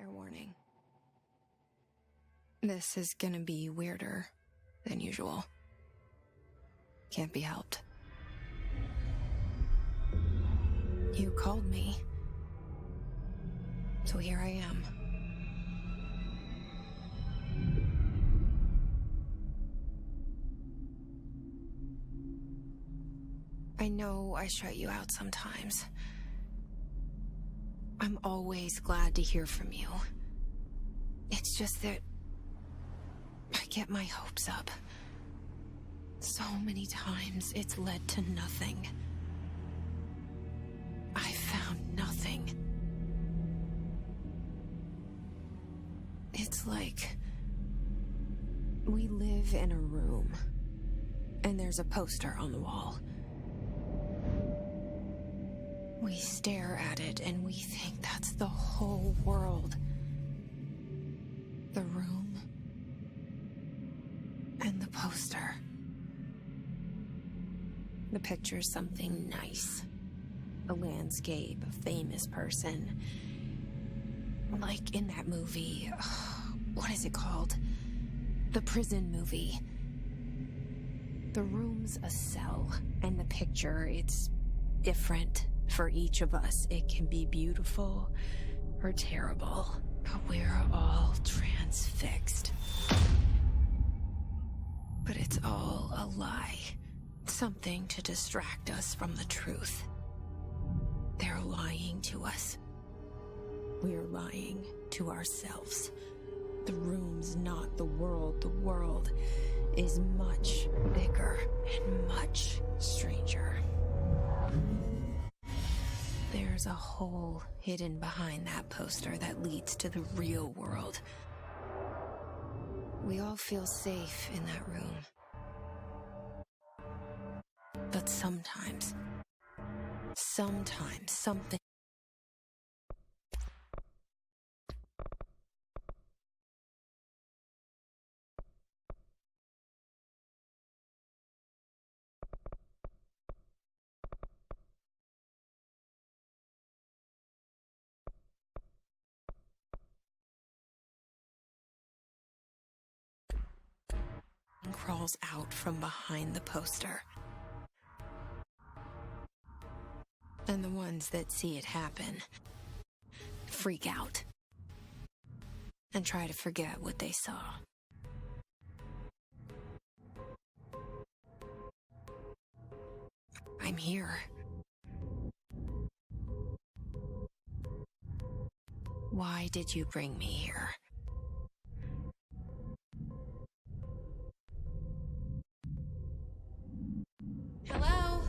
Fair warning. This is gonna be weirder than usual. Can't be helped. You called me. So here I am. I know I shut you out sometimes. I'm always glad to hear from you. It's just that I get my hopes up. So many times it's led to nothing. I found nothing. It's like we live in a room, and there's a poster on the wall. We stare at it and we think that's the whole world. The room and the poster. The picture's something nice. A landscape, a famous person. Like in that movie, what is it called? The prison movie. The room's a cell, and the picture, it's different for each of us. It can be beautiful or terrible, but we're all transfixed. But it's all a lie. Something to distract us from the truth. They're lying to us. We're lying to ourselves. The room's not the world. The world is much bigger and much stranger. There's a hole hidden behind that poster that leads to the real world. We all feel safe in that room. But sometimes something crawls out from behind the poster. And the ones that see it happen freak out and try to forget what they saw. I'm here. Why did you bring me here? Hello?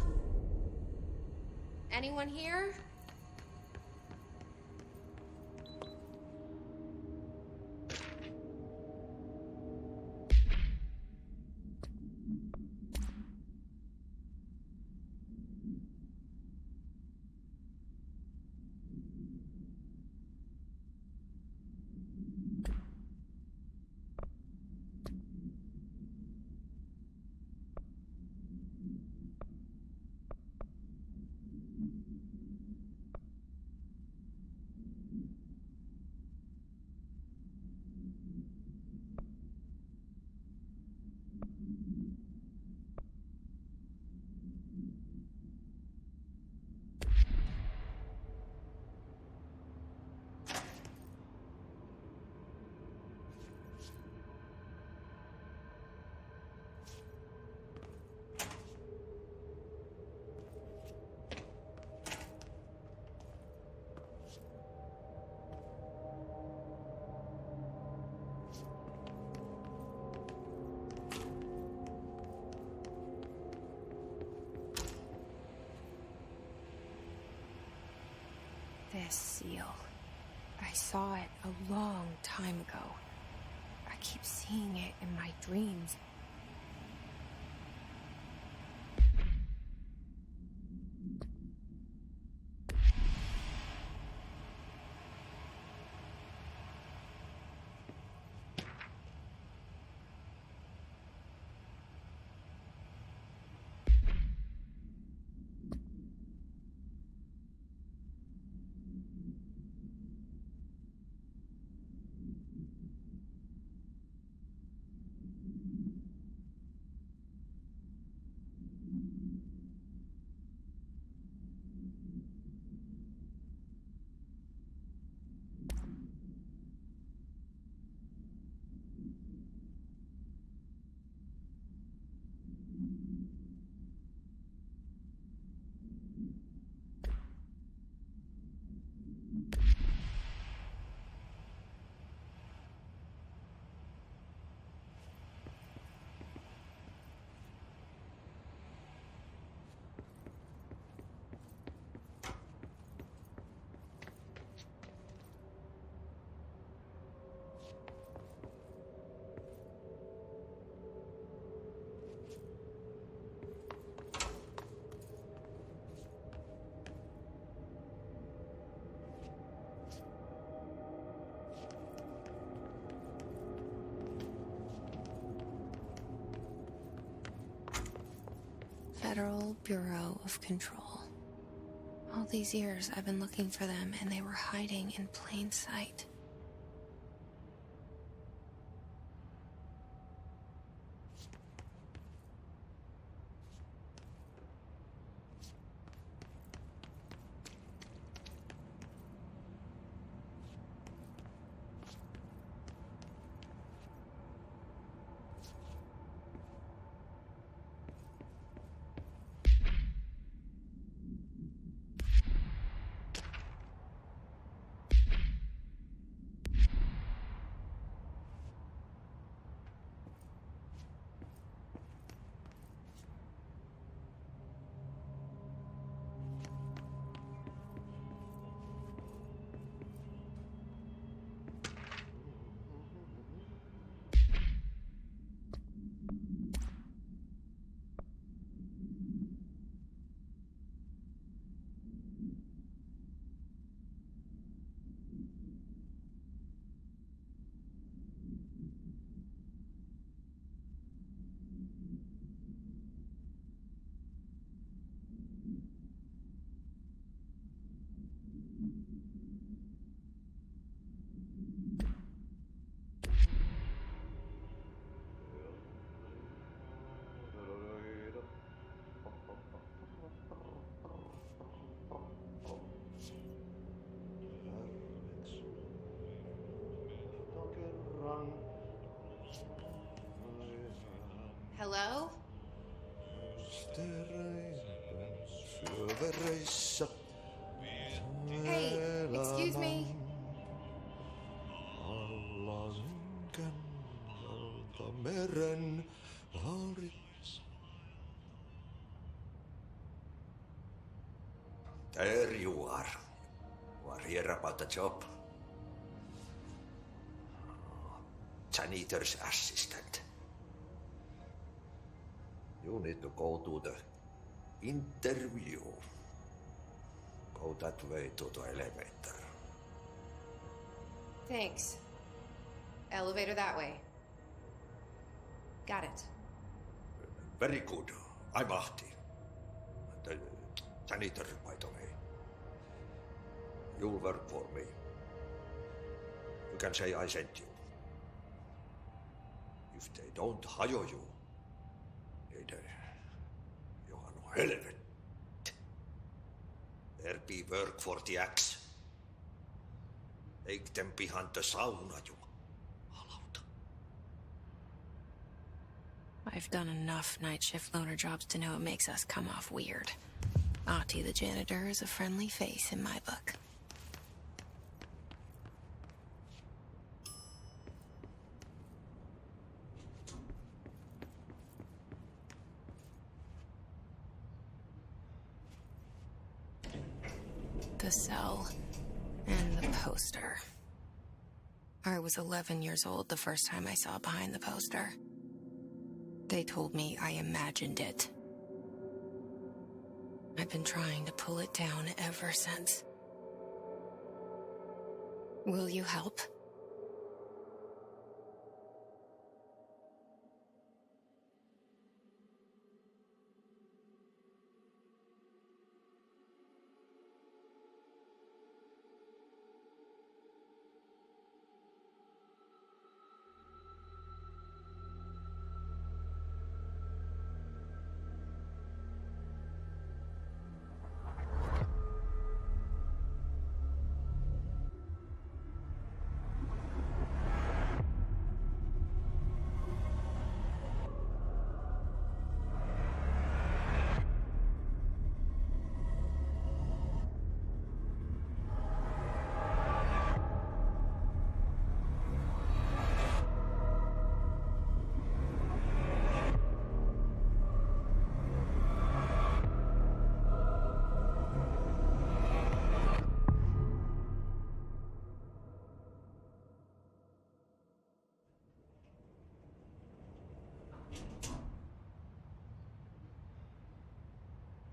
Anyone here? This seal. I saw it a long time ago. I keep seeing it in my dreams. Federal Bureau of Control. All these years I've been looking for them, and they were hiding in plain sight. Hello? Hey, excuse me. There you are. We're here about the job. Janitor's assistant. You need to go to the interview. Go that way to the elevator. Thanks. Elevator that way. Got it. Very good. I'm Ahti. The janitor, by the way. You'll work for me. You can say I sent you. If they don't hire you, you are no helvet. There be work for the axe. Take them behind the sauna, you halauta. I've done enough night shift loner jobs to know it makes us come off weird. Ahti the janitor is a friendly face in my book. The cell and the poster. I was 11 years old the first time I saw behind the poster. They told me I imagined it. I've been trying to pull it down ever since. Will you help?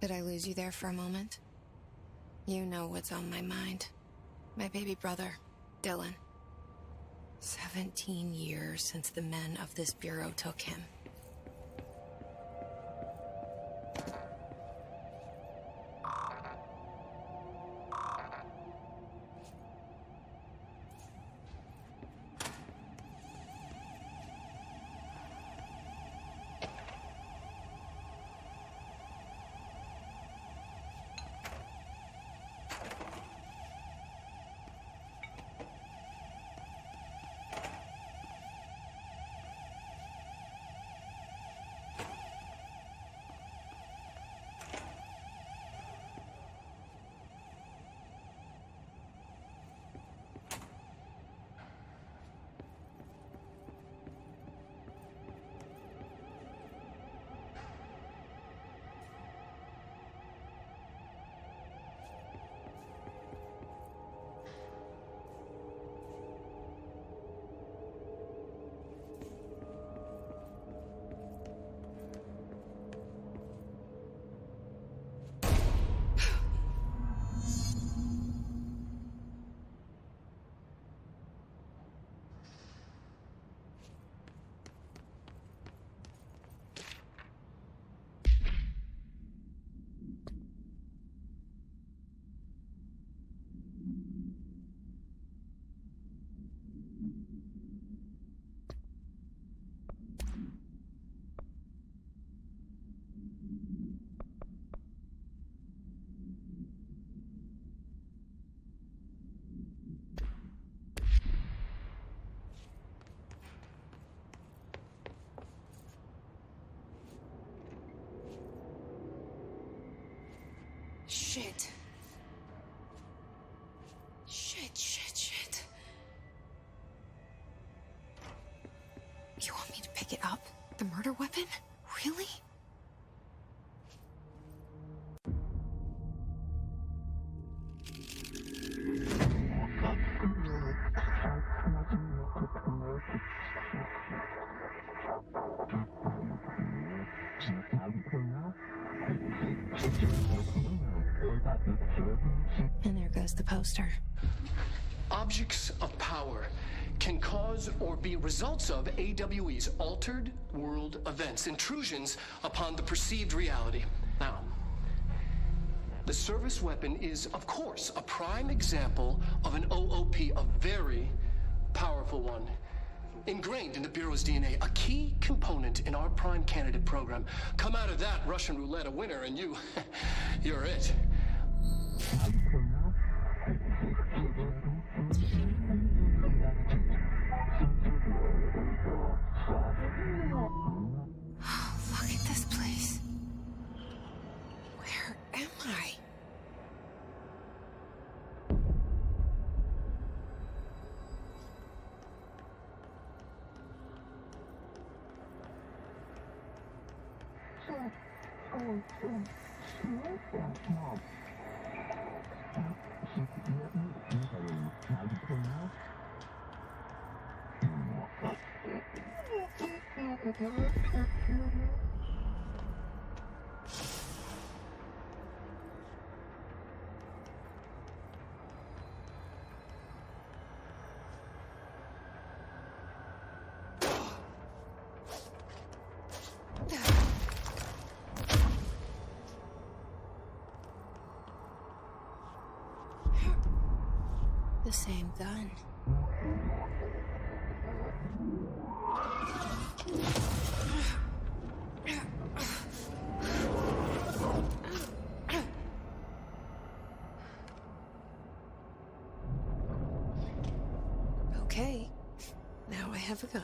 Did I lose you there for a moment? You know what's on my mind. My baby brother, Dylan. 17 years since the men of this bureau took him. Shit. Shit. You want me to pick it up? The murder weapon? Really? And there goes the poster. Objects of power can cause or be results of AWE's altered world events, intrusions upon the perceived reality. Now, the service weapon is, of course, a prime example of an OOP, a very powerful one, ingrained in the Bureau's DNA, a key component in our prime candidate program. Come out of that Russian roulette a winner and you're it. Look at this place. Where am I? The same gun. Okay, now I have a gun.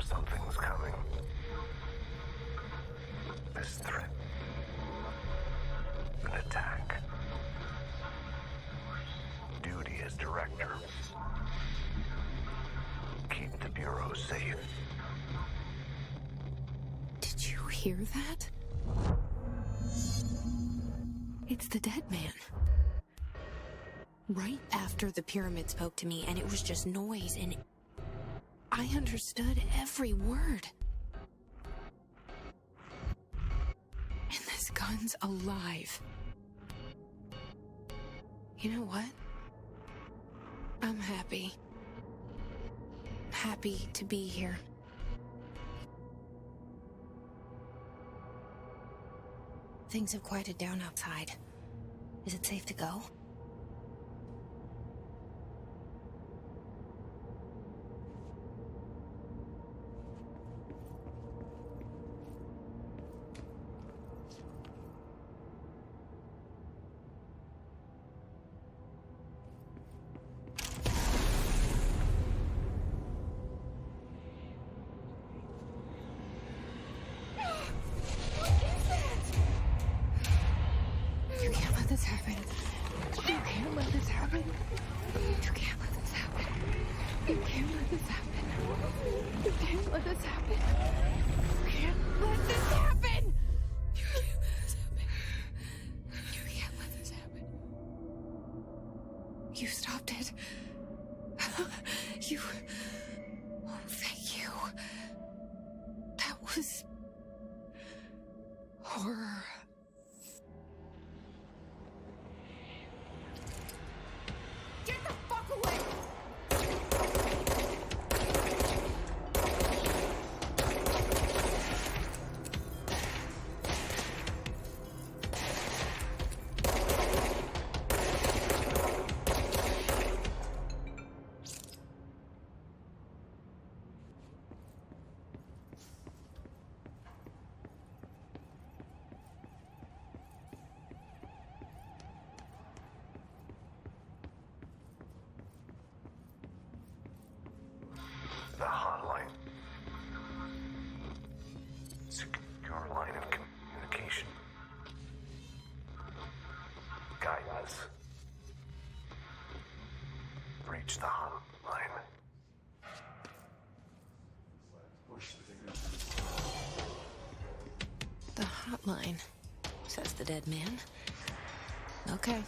Something's coming. This threat. An attack. Duty as director. Keep the Bureau safe. Did you hear that? It's the dead man. right after the pyramid spoke to me, and it was just noise, and I understood every word. And this gun's alive. You know what? I'm happy. Happy to be here. Things have quieted down outside. Is it safe to go? You can't let this happen. You can't let this happen. You can't let this happen. You can't let this happen. You can't let this happen. You can't let this happen. You can't let this happen. You can't let this happen. You stopped it. You... Oh, thank you. That was... horror. Get the fuck away! The hotline. Secure line of communication. Guidance. Reach the hotline. The hotline, says the dead man. Okay.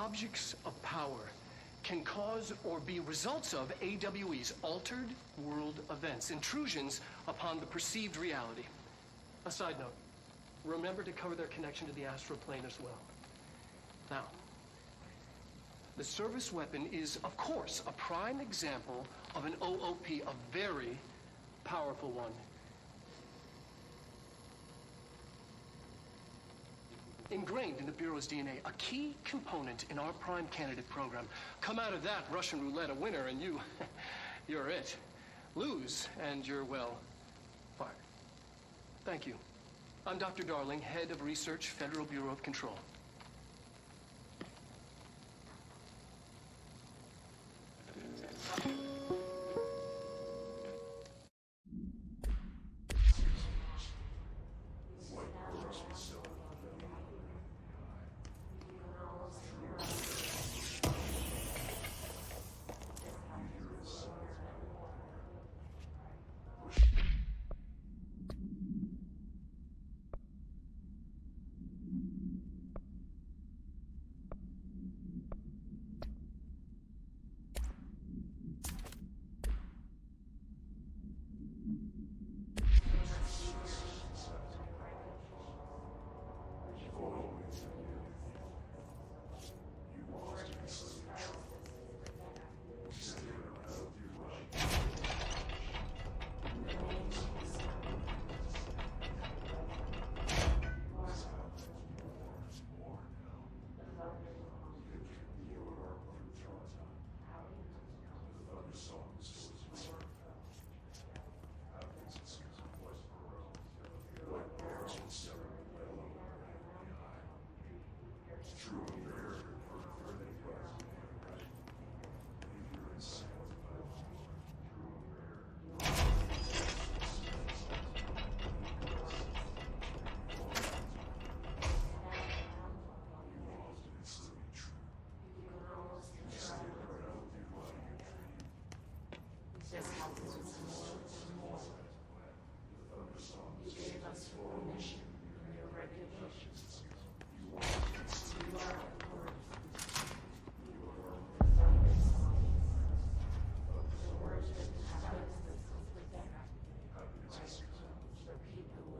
objects of power can cause or be results of AWE's altered world events, intrusions upon the perceived reality. A side note, remember to cover their connection to the astral plane as well. Now, the service weapon is, of course, a prime example of an OOP, a very powerful one. Ingrained in the Bureau's DNA, a key component in our prime candidate program. Come out of that Russian roulette a winner and you're it. Lose and you're, well, fired. Thank you. I'm Dr. Darling, Head of Research, Federal Bureau of Control.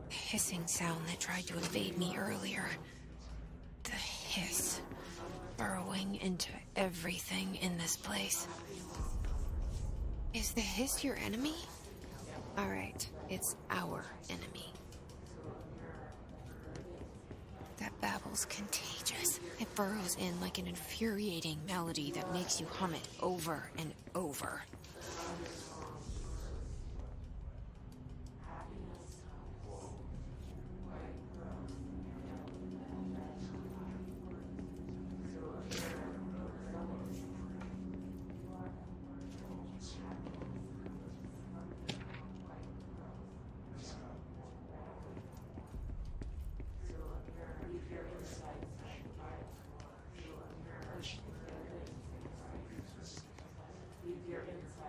Hissing sound that tried to invade me earlier. The hiss, burrowing into everything in this place. Is the hiss your enemy? Alright, it's our enemy. That babble's contagious. It burrows in like an infuriating melody that makes you hum it over and over. Your insight.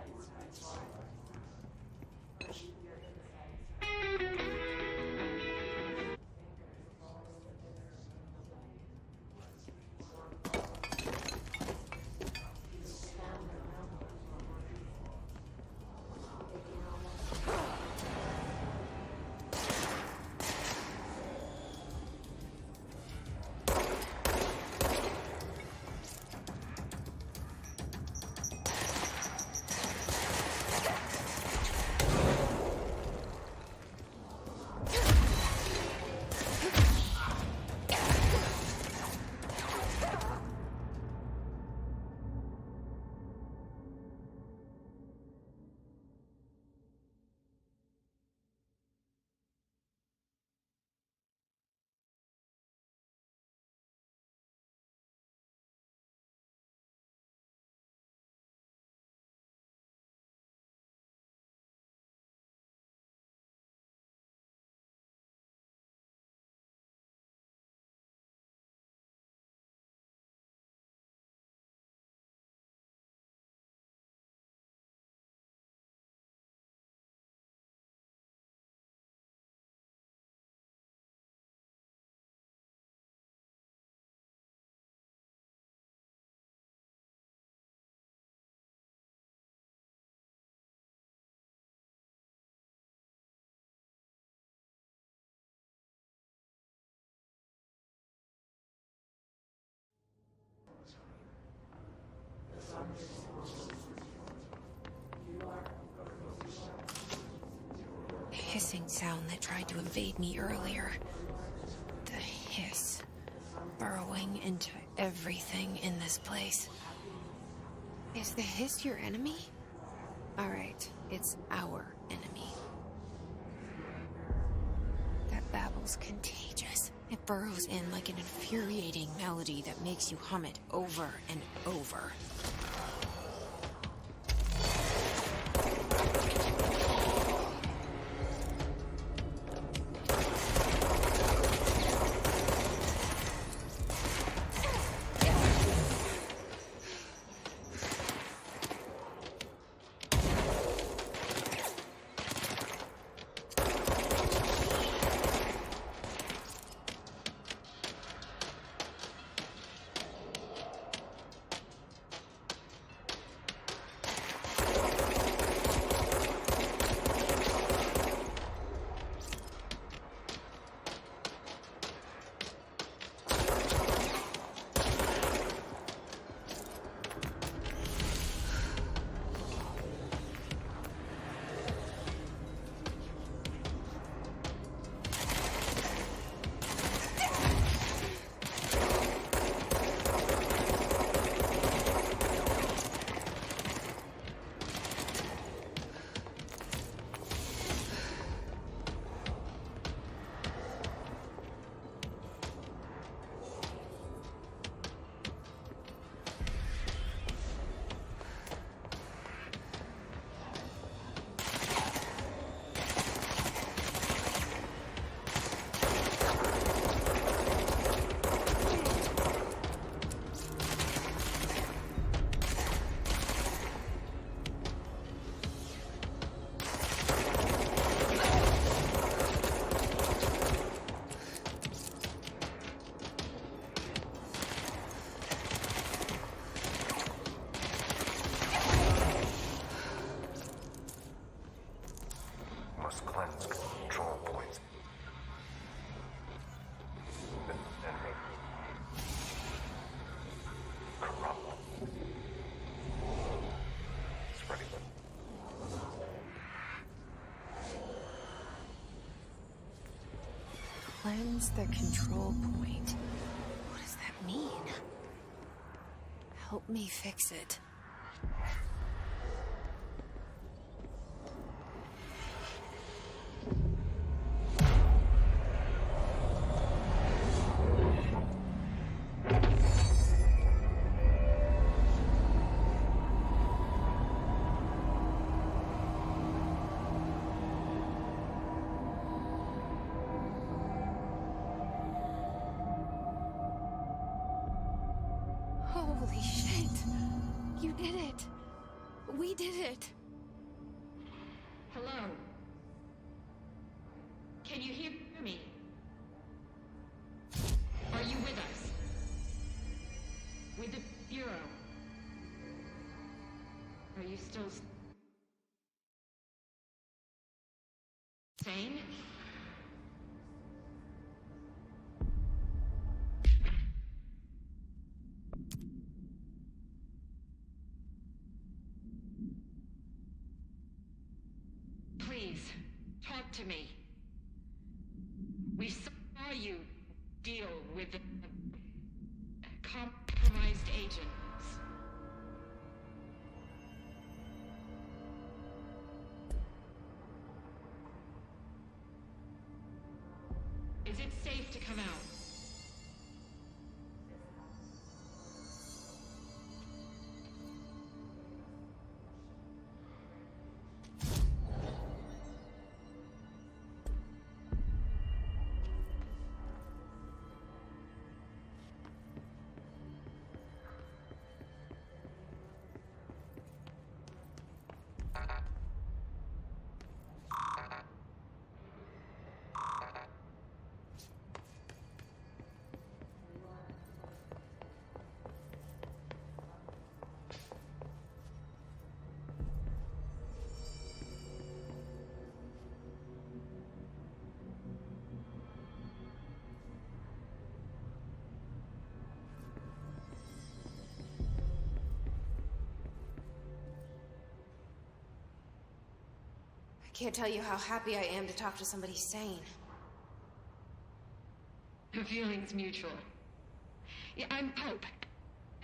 sound that tried to invade me earlier. The hiss, burrowing into everything in this place. Is the hiss your enemy? All right, it's our enemy. That babble's contagious. It burrows in like an infuriating melody that makes you hum it over and over. Must cleanse control points. Enemy. Corrupt. Spreading them. Cleanse the control point. What does that mean? Help me fix it. Holy shit! You did it! We did it! Hello? Can you hear me? Are you with us? With the Bureau? Are you still sane? Please, talk to me. We saw you deal with the compromised agents. Is it safe to come out? Can't tell you how happy I am to talk to somebody sane. The feeling's mutual. Yeah, I'm Pope.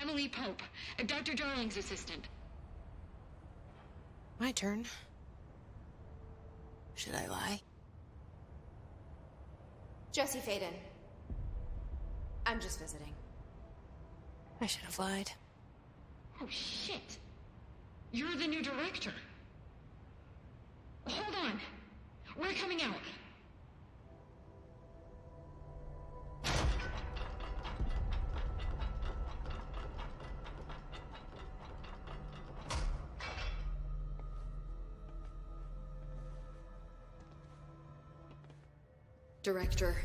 Emily Pope. Dr. Darling's assistant. My turn. Should I lie? Jesse Faden. I'm just visiting. I should have lied. Oh, shit. You're the new director. Hold on. We're coming out. Director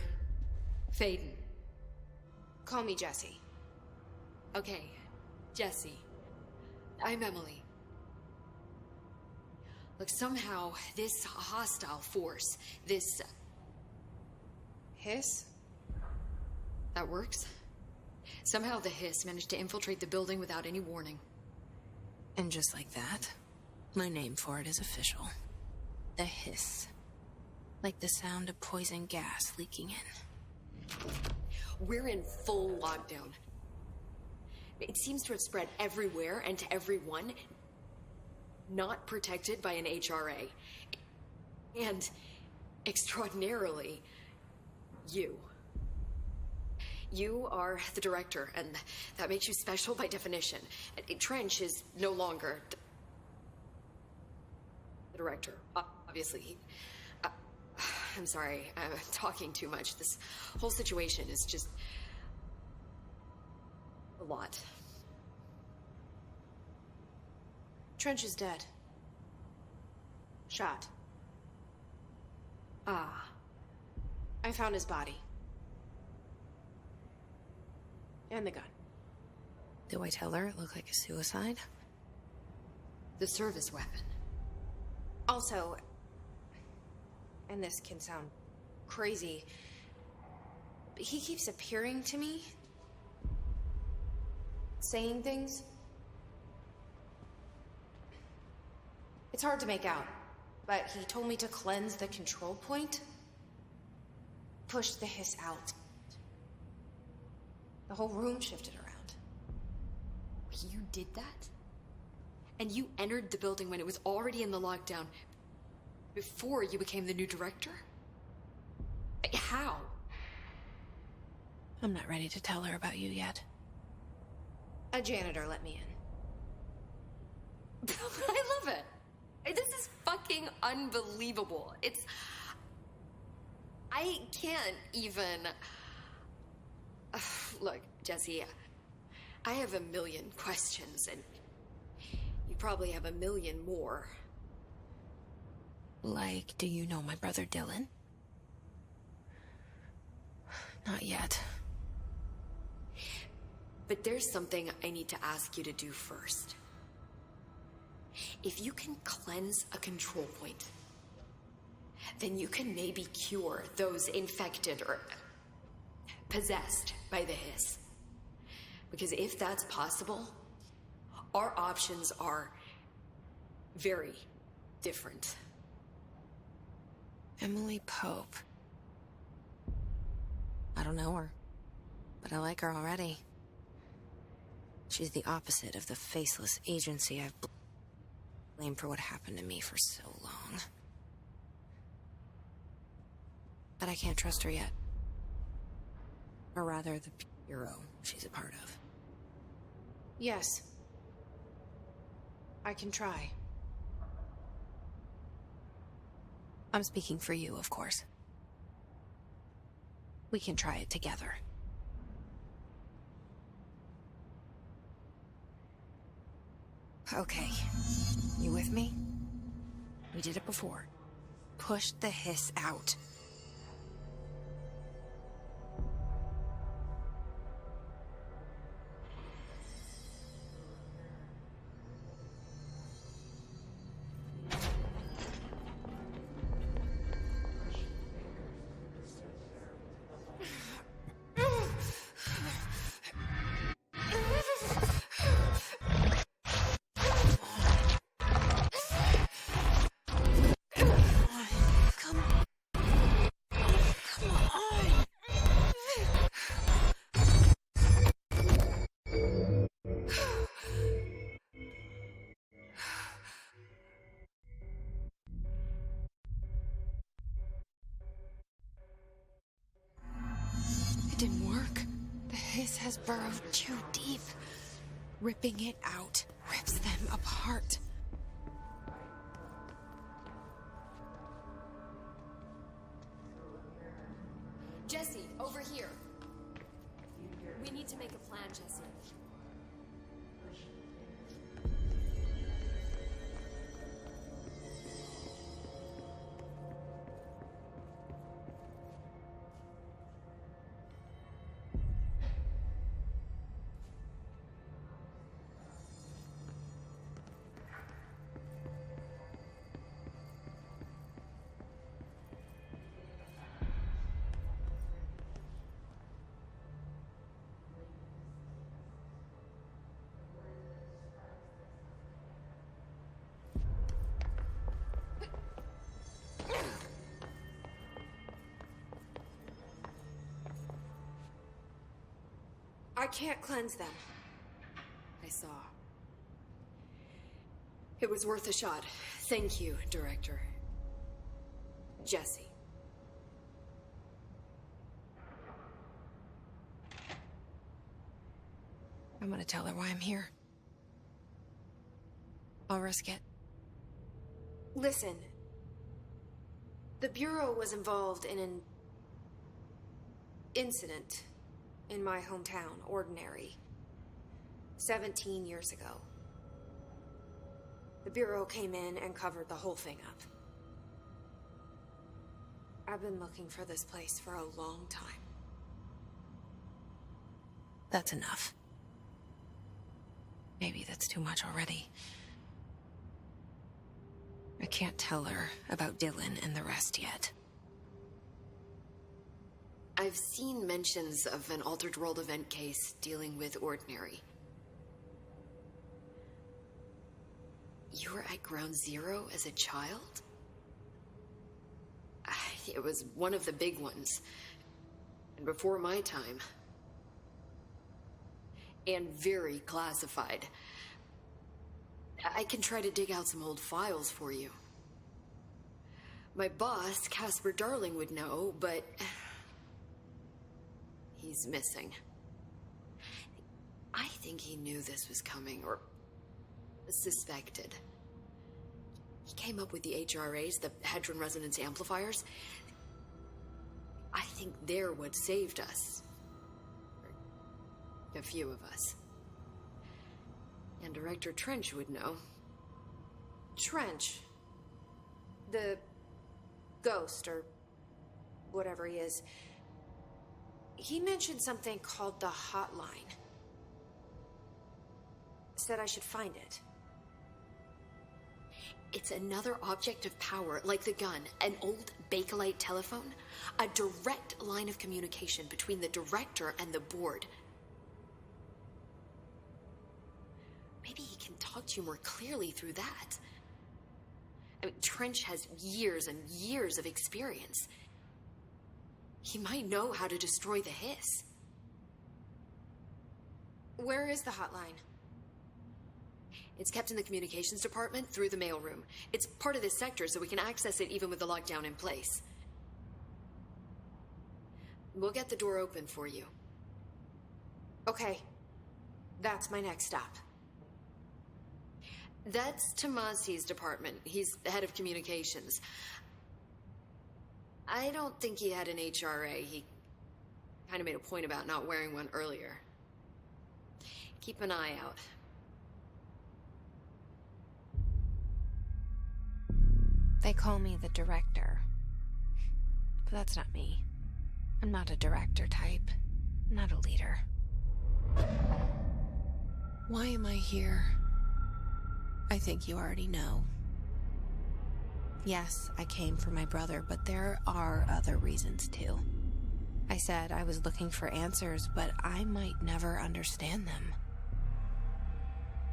Faden. Call me Jesse. Okay, Jesse. I'm Emily. Look, somehow this hostile force, this... Hiss? that works? Somehow the hiss managed to infiltrate the building without any warning. And just like that, my name for it is official. The hiss. Like the sound of poison gas leaking in. We're in full lockdown. It seems to have spread everywhere and to everyone, not protected by an HRA. And, extraordinarily, you. You are the director, and that makes you special by definition. Trench is no longer the director, obviously. I'm sorry, I'm talking too much. This whole situation is just a lot. Trench is dead. Shot. Ah. I found his body. And the gun. Do I tell her it looked like a suicide? The service weapon. Also, and this can sound crazy, but he keeps appearing to me, saying things. It's hard to make out, but he told me to cleanse the control point, push the hiss out. The whole room shifted around. You did that? And you entered the building when it was already in the lockdown, before you became the new director? How? I'm not ready to tell her about you yet. A janitor let me in. I love it. This is fucking unbelievable. I can't even... Look, Jesse, I have a million questions, and you probably have a million more. Like, do you know my brother Dylan? Not yet. But there's something I need to ask you to do first. If you can cleanse a control point, then you can maybe cure those infected or possessed by the hiss. Because if that's possible, our options are very different. Emily Pope. I don't know her, but I like her already. She's the opposite of the faceless agency I've blamed for what happened to me for so long. But I can't trust her yet. Or rather, the bureau she's a part of. Yes. I can try. I'm speaking for you, of course. We can try it together. Okay. You with me? We did it before. Push the hiss out. hiss has burrowed too deep. Ripping it out rips them apart. Jesse, over here. We need to make a plan, Jesse. I can't cleanse them. I saw. It was worth a shot. Thank you, Director. Jesse. I'm gonna tell her why I'm here. I'll risk it. Listen. The Bureau was involved in an incident in my hometown, Ordinary, 17 years ago. The Bureau came in and covered the whole thing up. I've been looking for this place for a long time. That's enough. Maybe that's too much already. I can't tell her about Dylan and the rest yet. I've seen mentions of an Altered World event case dealing with Ordinary. You were at Ground Zero as a child? It was one of the big ones. And before my time. And very classified. I can try to dig out some old files for you. My boss, Casper Darling, would know, but he's missing. I think he knew this was coming, or suspected. He came up with the HRAs, the Hadron Resonance Amplifiers. I think they're what saved us. A few of us. And Director Trench would know. Trench. The ghost, or whatever he is. He mentioned something called the Hotline. Said I should find it. It's another object of power, like the gun, an old Bakelite telephone. A direct line of communication between the director and the board. Maybe he can talk to you more clearly through that. I mean, Trench has years and years of experience. He might know how to destroy the hiss. Where is the hotline? It's kept in the communications department through the mailroom. It's part of this sector, so we can access it even with the lockdown in place. We'll get the door open for you. Okay. That's my next stop. That's Tomasi's department. He's the head of communications. I don't think he had an HRA. He kind of made a point about not wearing one earlier. Keep an eye out. They call me the director. But that's not me. I'm not a director type. I'm not a leader. Why am I here? I think you already know. Yes, I came for my brother, but there are other reasons too. I said I was looking for answers, but I might never understand them.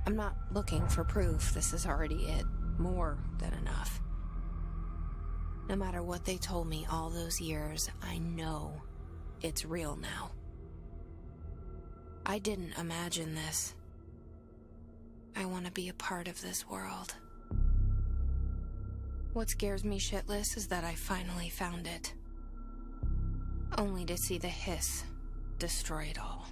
I'm not looking for proof. This is already it. More than enough. No matter what they told me all those years, I know it's real now. I didn't imagine this. I want to be a part of this world. What scares me shitless is that I finally found it. Only to see the hiss destroy it all.